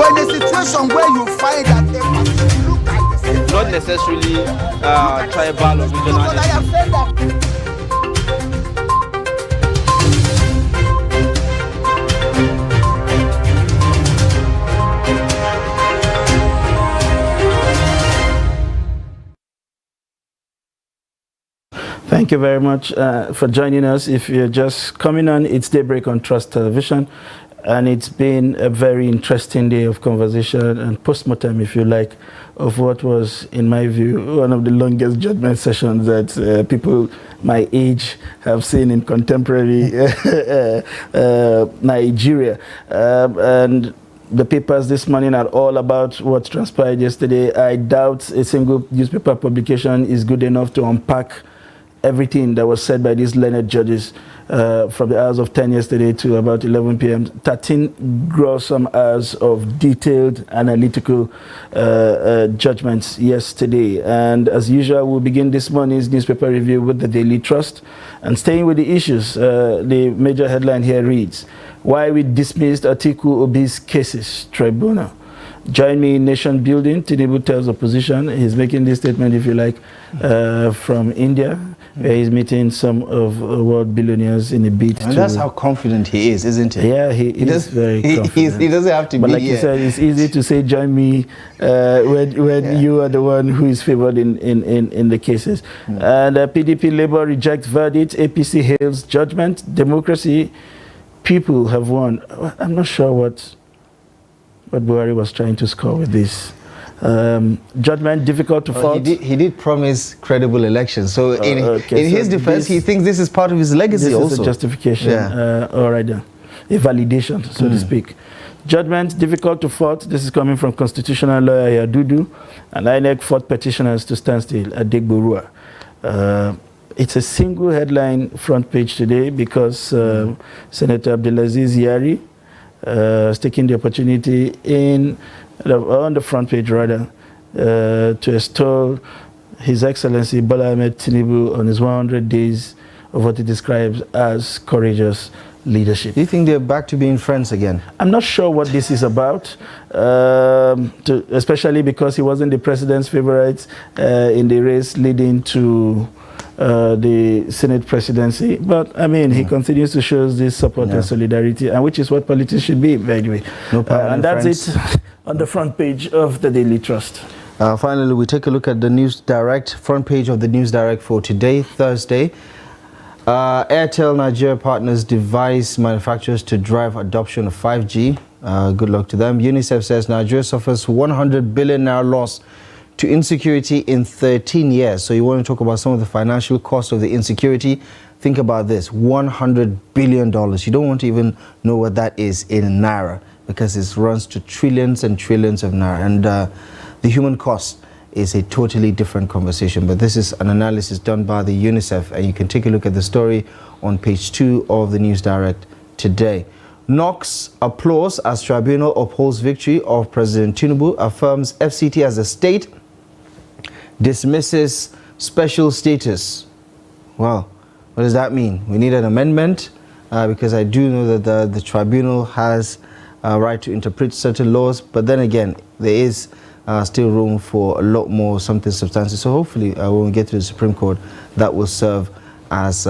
in a situation where you find that they look at the same, not necessarily tribal or regional. I have said that. Thank you very much for joining us. If you're just coming on, it's Daybreak on Trust Television, and it's been a very interesting day of conversation and postmortem, if you like, of what was, in my view, one of the longest judgment sessions that people my age have seen in contemporary Nigeria. And the papers this morning are all about what transpired yesterday. I doubt a single newspaper publication is good enough to unpack everything that was said by these learned judges from the hours of 10 yesterday to about 11 p.m. 13 gruesome hours of detailed analytical judgments yesterday. And as usual, we'll begin this morning's newspaper review with the Daily Trust. And staying with the issues, the major headline here reads, "Why we dismissed Atiku Obi's cases tribunal." Join me in nation building. Tinubu tells opposition. He's making this statement, if you like, from India, where he's meeting some of world billionaires in a bid. And that's how confident he is, isn't he? Yeah, he is very confident. He doesn't have to but be like here. you said, it's easy to say, join me when you are the one who is favored in the cases. And PDP Labour rejects verdict. APC hails judgment. Democracy, people have won. I'm not sure what Buhari was trying to score with this. Judgment difficult to fault. He did promise credible elections. So in his defense, he thinks this is part of his legacy also. This is a justification. Yeah. All right then. A validation, so to speak. Judgment difficult to fault. This is coming from constitutional lawyer Yadudu. And INEC fought petitioners to stand still at Degborua. It's a single headline front page today because Senator Abdelaziz Yari is taking the opportunity on the front page rather to extol His Excellency Bola Ahmed Tinubu on his 100 days of what he describes as courageous leadership. Do you think they're back to being friends again? I'm not sure what this is about, especially because he wasn't the president's favorite in the race leading to the Senate presidency. But I mean, he continues to show this support and solidarity, and which is what politics should be, by the way. And that's it on the front page of the Daily Trust. Finally, we take a look at the News Direct, front page of the News Direct for today, Thursday. Airtel Nigeria partners devise manufacturers to drive adoption of 5G. Good luck to them. UNICEF says Nigeria suffers 100 billion naira loss to insecurity in 13 years. So you want to talk about some of the financial cost of the insecurity? Think about this, $100 billion. You don't want to even know what that is in naira, because it runs to trillions and trillions of naira. And the human cost is a totally different conversation. But this is an analysis done by the UNICEF, and you can take a look at the story on page 2 of the News Direct today. Knox applause as tribunal upholds victory of President Tinubu, affirms FCT as a state, dismisses special status. Well, what does that mean? We need an amendment because I do know that the tribunal has a right to interpret certain laws, but then again, there is still room for a lot more something substantive. So hopefully when we get to the Supreme Court, that will serve as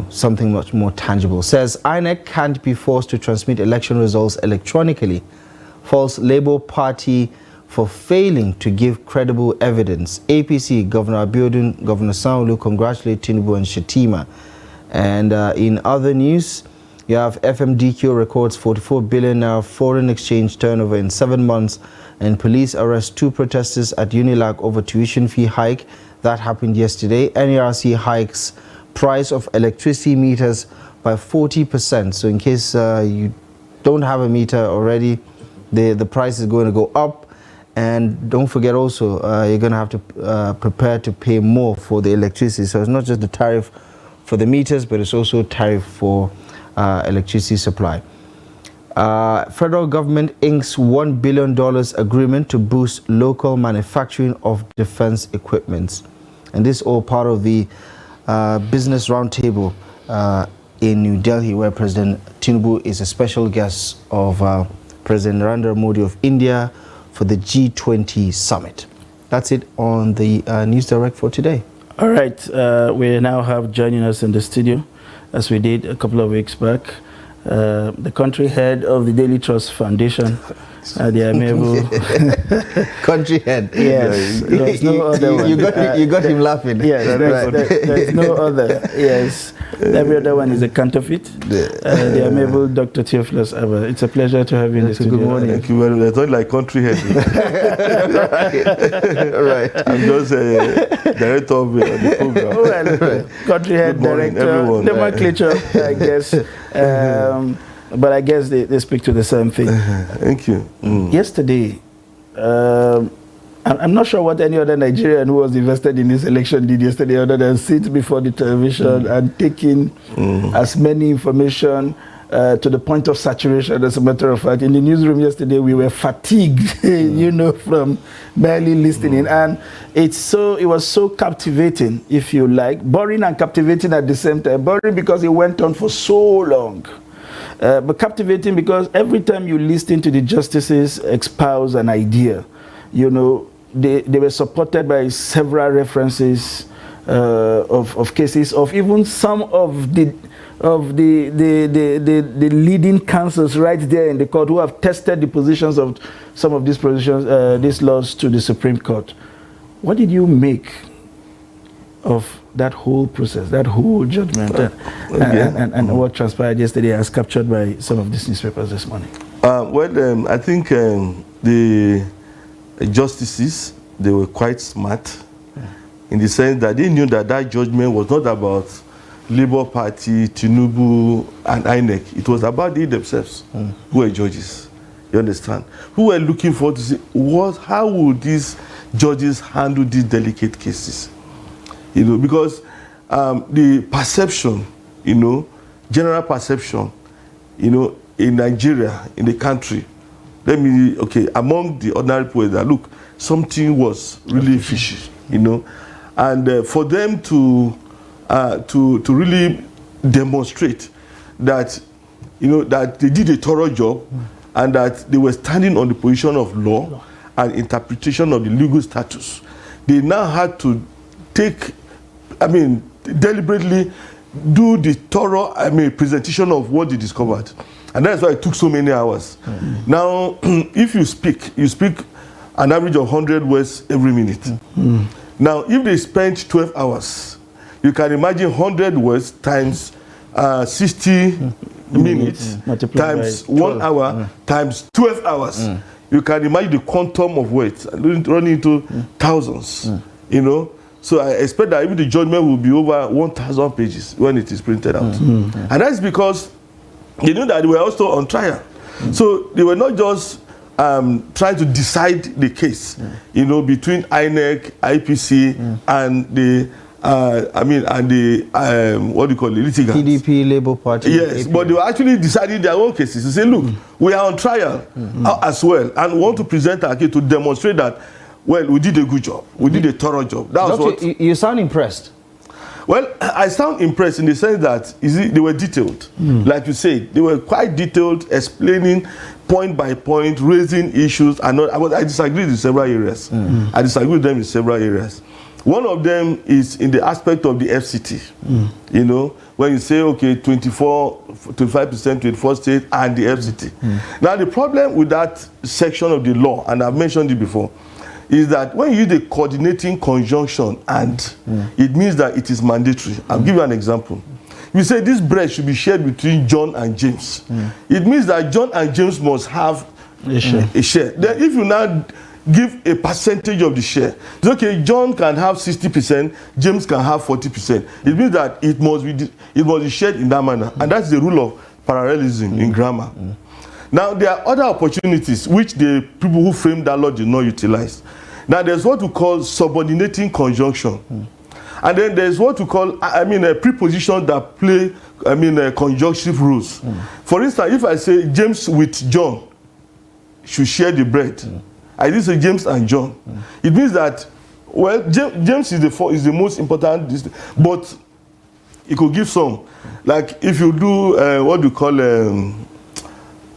something much more tangible. Says INEC can't be forced to transmit election results electronically. Faults Labour Party for failing to give credible evidence. APC, Governor Abiodun, Governor Sanwo-Olu congratulate Tinubu and Shetima. And in other news, you have FMDQ records 44 billion naira foreign exchange turnover in 7 months, and police arrest 2 protesters at Unilag over tuition fee hike. That happened yesterday. NERC hikes price of electricity meters by 40%. So in case you don't have a meter already, the price is going to go up. And don't forget also, you're going to have to prepare to pay more for the electricity. So it's not just the tariff for the meters, but it's also tariff for electricity supply. Federal government inks $1 billion agreement to boost local manufacturing of defense equipment. And this all part of the business roundtable in New Delhi, where President Tinubu is a special guest of President Narendra Modi of India for the G20 summit. That's it on the News Direct for today. All right, we now have joining us in the studio, as we did a couple of weeks back, the country head of the Daily Trust Foundation, the amiable country head. Yes, there's no other one. You got him laughing. Yes, there's no other. Yes, every other one is a counterfeit. The amiable Dr. Theophilus Abba. It's a pleasure to have you in the studio. Good morning. Thank you very much. It's not like country head. Right. I'm just a director of the program. Well, country head, director, everyone. nomenclature, I guess. But I guess they speak to the same thing. Thank you. Yesterday, I'm not sure what any other Nigerian who was invested in this election did yesterday other than sit before the television and take in as many information to the point of saturation. As a matter of fact, in the newsroom yesterday, we were fatigued, you know, from barely listening. And it was so captivating, if you like, boring and captivating at the same time. Boring because it went on for so long. But captivating because every time you listen to the justices espouse an idea, you know, they were supported by several references of cases of even some of the leading counsels right there in the court who have tested the positions of some of these positions, these laws to the Supreme Court. What did you make of that whole process, that whole judgment, and what transpired yesterday as captured by some of these newspapers this morning? I think the justices, they were quite smart in the sense that they knew that that judgment was not about Labour Party, Tinubu, and INEC. It was about they themselves who were judges. You understand? Who were looking forward to see how would these judges handle these delicate cases? You know, because the perception, you know, general perception, you know, in Nigeria, in the country, among the ordinary people, that look, something was really fishy, you know, and for them to really demonstrate that, you know, that they did a thorough job and that they were standing on the position of law and interpretation of the legal status. They now had to deliberately do the thorough, presentation of what they discovered. And that's why it took so many hours. Now, if you speak an average of 100 words every minute. Now, if they spent 12 hours, you can imagine 100 words times 60 minutes times 1 hour times 12 hours. You can imagine the quantum of words running into thousands, you know. So I expect that even the judgment will be over 1,000 pages when it is printed out. And that's because they knew that they were also on trial. So they were not just trying to decide the case, you know, between INEC, IPC, and the, what do you call it, litigants. PDP, Labour Party. Yes, but they were actually deciding their own cases. To say, look, we are on trial as well, and we want to present our case to demonstrate that, well, we did a good job. We did a thorough job. That was Doctor, what... You sound impressed. Well, I sound impressed in the sense that they were detailed. Like you said, they were quite detailed, explaining point by point, raising issues. I disagree in several areas. I disagree with them in several areas. One of them is in the aspect of the FCT. You know, when you say, okay, 25%, 24 states, and the FCT. Now, the problem with that section of the law, and I've mentioned it before, is that when you use the coordinating conjunction and, it means that it is mandatory. I'll give you an example. You say this bread should be shared between John and James. It means that John and James must have a share. Then if you now give a percentage of the share, it's okay, John can have 60%, James can have 40%. It means that it must be shared in that manner. And that's the rule of parallelism in grammar. Now, there are other opportunities which the people who framed that law did not utilize. Now, there's what we call subordinating conjunction. And then there's what we call, a preposition that play, conjunctive rules. For instance, if I say James with John should share the bread, I did say James and John. It means that, well, James is the most important, but it could give some. Like if you do what we call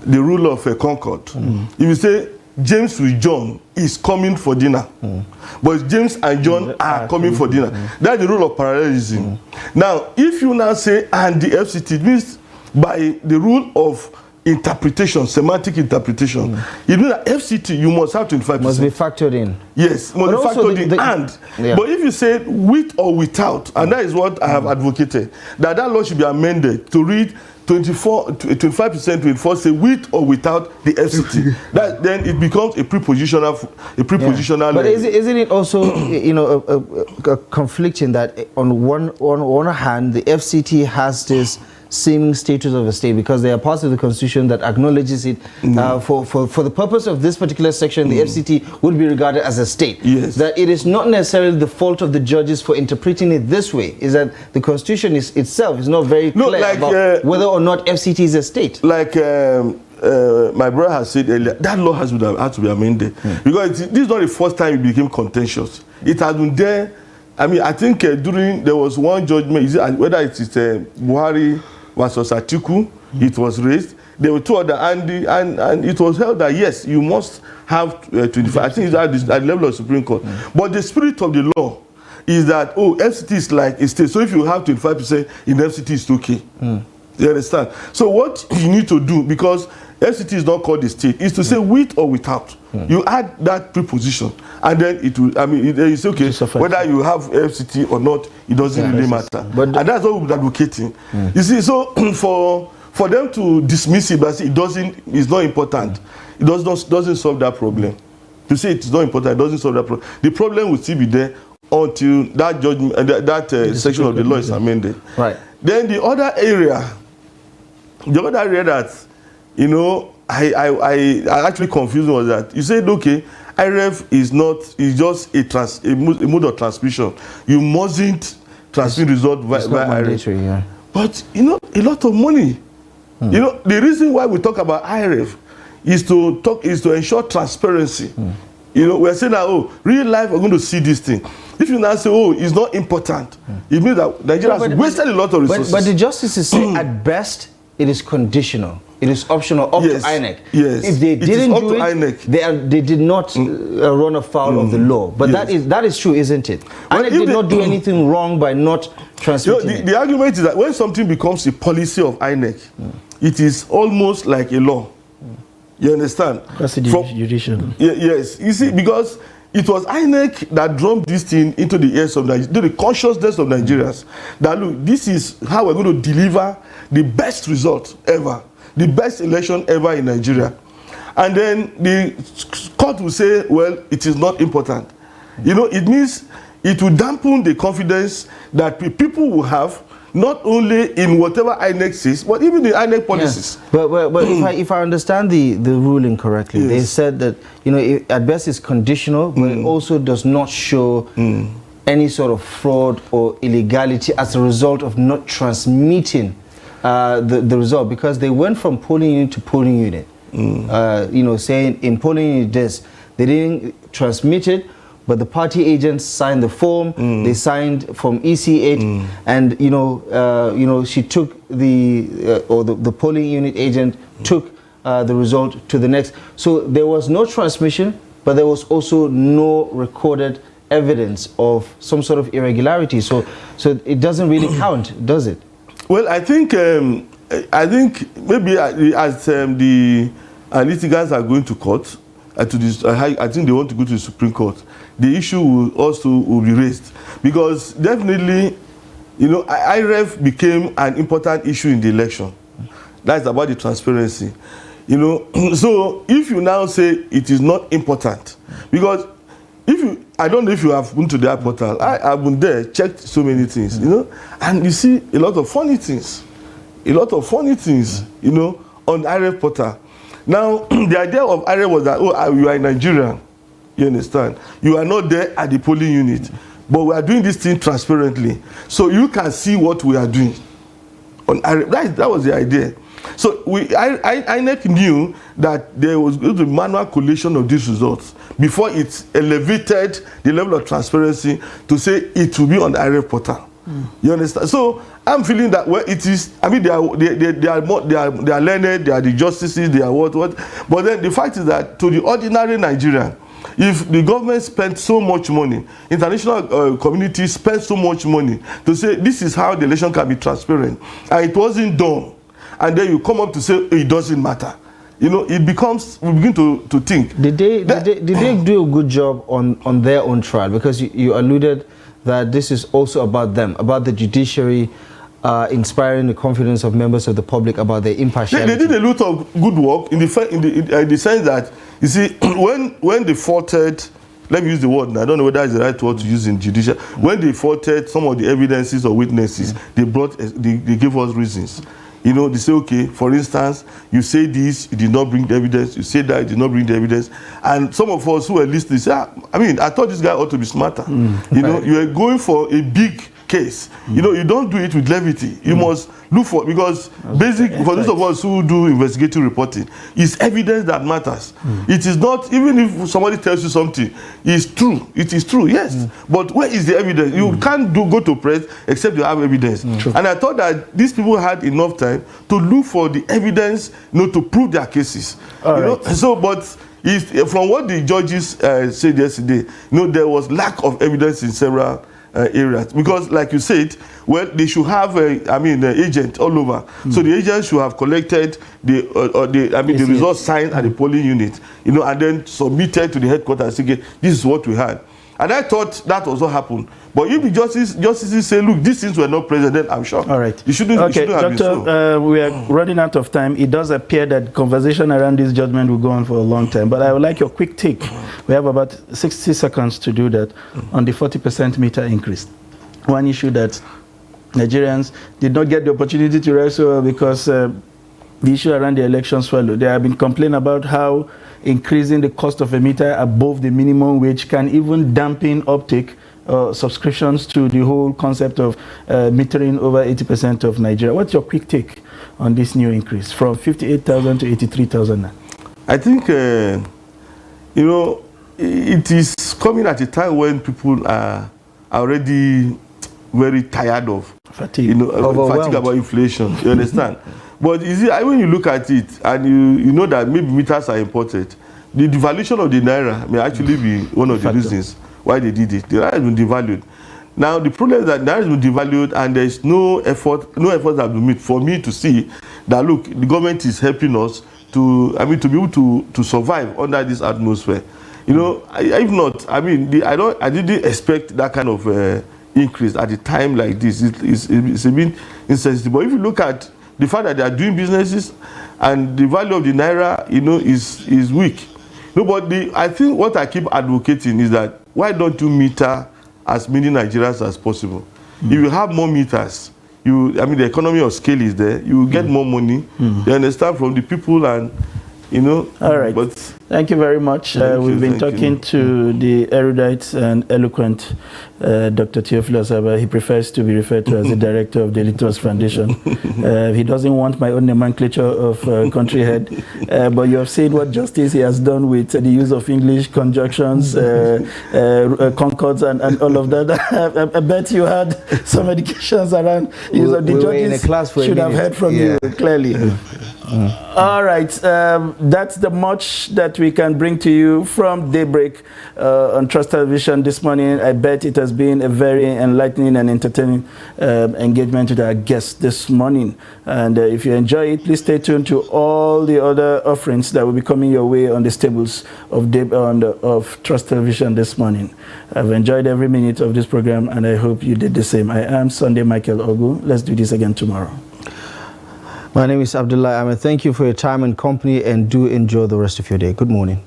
the rule of Concord. If you say James with John is coming for dinner, but James and John are coming for dinner, that's the rule of parallelism. Now, if you now say and the FCT, it means by the rule of interpretation, semantic interpretation, it means that FCT you must have 25%. Must be factored in. Yes, must be factored in. But if you say with or without, and that is what I have advocated, that law should be amended to read 25% will force say with or without the FCT. That then it becomes a prepositional. But isn't it also a conflicting that on one hand the FCT has this seeming status of a state because they are part of the constitution that acknowledges it. For the purpose of this particular section, the FCT would be regarded as a state. Yes. That it is not necessarily the fault of the judges for interpreting it this way. Is that the constitution itself is not very clear about whether or not FCT is a state. Like my brother has said earlier, that law had to be amended because this is not the first time it became contentious. It has been there. I mean, I think during there was one judgment, whether it is Buhari versus Atiku, it was raised. There were two other, and it was held that yes, you must have 25. I think it's at the level of Supreme Court. But the spirit of the law is that FCT is like a state. So if you have 25% in FCT, it's okay. You understand? So what you need to do, because FCT is not called the state, is to say with or without. You add that preposition, and then it will. I mean, it's okay whether you have FCT or not. It doesn't really matter. But and that's what we're advocating. You see, so for them to dismiss it, but it doesn't. It's not important. It doesn't solve that problem. To say it's not important, it doesn't solve that problem. The problem will still be there until that judgment, that section of the law is amended. Right. Then the other area that I actually confused was that you said, okay, IREF is just a mode of transmission. You mustn't transmit result via IREF. Yeah. But a lot of money. The reason why we talk about IREF is to ensure transparency. We're saying that real life we're going to see this thing. If you now say it's not important, it means that Nigeria has wasted a lot of resources. But the justices say at best it is conditional. It is optional up to INEC. Yes. If they didn't do it, they did not run afoul of the law. But that is true, isn't it? INEC did not do anything wrong by not transmitting the argument is that when something becomes a policy of INEC, it is almost like a law. You understand? That's judicial. Yes. You see, because it was INEC that drummed this thing into the ears of the consciousness of Nigerians. That look, this is how we're going to deliver the best result ever. The best election ever in Nigeria. And then the court will say, well, it is not important. It means it will dampen the confidence that people will have, not only in whatever INEC says, but even the INEC policies. Yeah. But if I understand the ruling correctly, they said that, at best it's conditional, but it also does not show any sort of fraud or illegality as a result of not transmitting the result, because they went from polling unit to polling unit, saying in polling unit this, they didn't transmit it, but the party agents signed the form, they signed from EC8, and she took the polling unit agent took the result to the next. So there was no transmission, but there was also no recorded evidence of some sort of irregularity. So it doesn't really count, does it? Well, I think maybe as the litigants are going to court, I think they want to go to the Supreme Court. The issue will be raised, because definitely, IREF became an important issue in the election. That's about the transparency. So if you now say it is not important, because I don't know if you have been to their portal. I've been there, checked so many things, and you see a lot of funny things, on the IREF portal. Now, the idea of IREF was that, you are a Nigerian, you understand? You are not there at the polling unit, but we are doing this thing transparently, so you can see what we are doing on IREF. That was the idea. So INEC knew that there was going to be manual collation of these results before it elevated the level of transparency to say it will be on the IREF portal. You understand? So I'm feeling that where it is, I mean, they are learned, they are the justices, they are what. But then the fact is that to the ordinary Nigerian, if the government spent so much money, international community spent so much money to say this is how the election can be transparent, and it wasn't done, and then you come up to say it doesn't matter. You know, it becomes, we begin to think. Did they do a good job on their own trial? Because you alluded that this is also about them, about the judiciary inspiring the confidence of members of the public about their impartiality. They did a lot of good work in the sense that, you see, when they faulted, let me use the word, I don't know whether it's the right word to use in judicial, when they faulted some of the evidences or witnesses, they gave us reasons. You know, they say, okay, for instance, you say this, you did not bring the evidence. You say that, you did not bring the evidence. And some of us who were listening say, I mean, I thought this guy ought to be smarter. You know, you are going for a big case. You know, you don't do it with levity. You must look for, because for those of us who do investigative reporting, it's evidence that matters. It is not, even if somebody tells you something, it's true. It is true, yes. But where is the evidence? You can't go to press except you have evidence. And I thought that these people had enough time to look for the evidence, you know, to prove their cases. Know? So, but from what the judges said yesterday, you know, there was lack of evidence in several areas, because like you said, well, they should have agent all over. So the agents should have collected the results signed at the polling unit, you know, and then submitted to the headquarters and say, this is what we had. And I thought that also happened. But if the justices say, look, these things were not present, then I'm sure. All right. It shouldn't have been so. We are running out of time. It does appear that conversation around this judgment will go on for a long time. But I would like your quick take. We have about 60 seconds to do that on the 40% meter increase. One issue that Nigerians did not get the opportunity to wrestle because the issue around the election swallow. There have been complaints about how increasing the cost of a meter above the minimum wage can even dampen uptake subscriptions to the whole concept of metering over 80% of Nigeria. What's your quick take on this new increase from 58,000 to 83,000 now? I think, you know, it is coming at a time when people are already very tired of fatigue, you know, fatigue about inflation. You understand? But you see, when you look at it and you know that maybe meters are imported, the devaluation of the naira may actually be one of the reasons why they did it. The naira has been devalued. Now the problem is that naira has been devalued and there is no effort that has been made for me to see that, look, the government is helping us to be able to survive under this atmosphere. You know, if not, I didn't expect that kind of increase at a time like this. It's a bit insensitive. But if you look at the fact that they are doing businesses and the value of the naira, you know, is weak. No, but I think what I keep advocating is that why don't you meter as many Nigerians as possible? If you have more meters, the economy of scale is there. You will get more money. You understand, from the people, and you know. All right. But thank you very much. We've been talking to the erudite and eloquent Dr. Theophilus Abba. He prefers to be referred to as the director of the Litos Foundation. He doesn't want my own nomenclature of country head. But you have seen what justice he has done with the use of English conjunctions, concords, and all of that. I bet you had some educations around use of the judges. Should have heard from you clearly. All right, that's the much that we can bring to you from Daybreak on Trust Television this morning. I bet it has been a very enlightening and entertaining engagement with our guests this morning. And if you enjoy it, please stay tuned to all the other offerings that will be coming your way on the stables of Trust Television this morning. I've enjoyed every minute of this program, and I hope you did the same. I am Sunday Michael Ogu. Let's do this again tomorrow. My name is Abdullah Ahmed. Thank you for your time and company, and do enjoy the rest of your day. Good morning.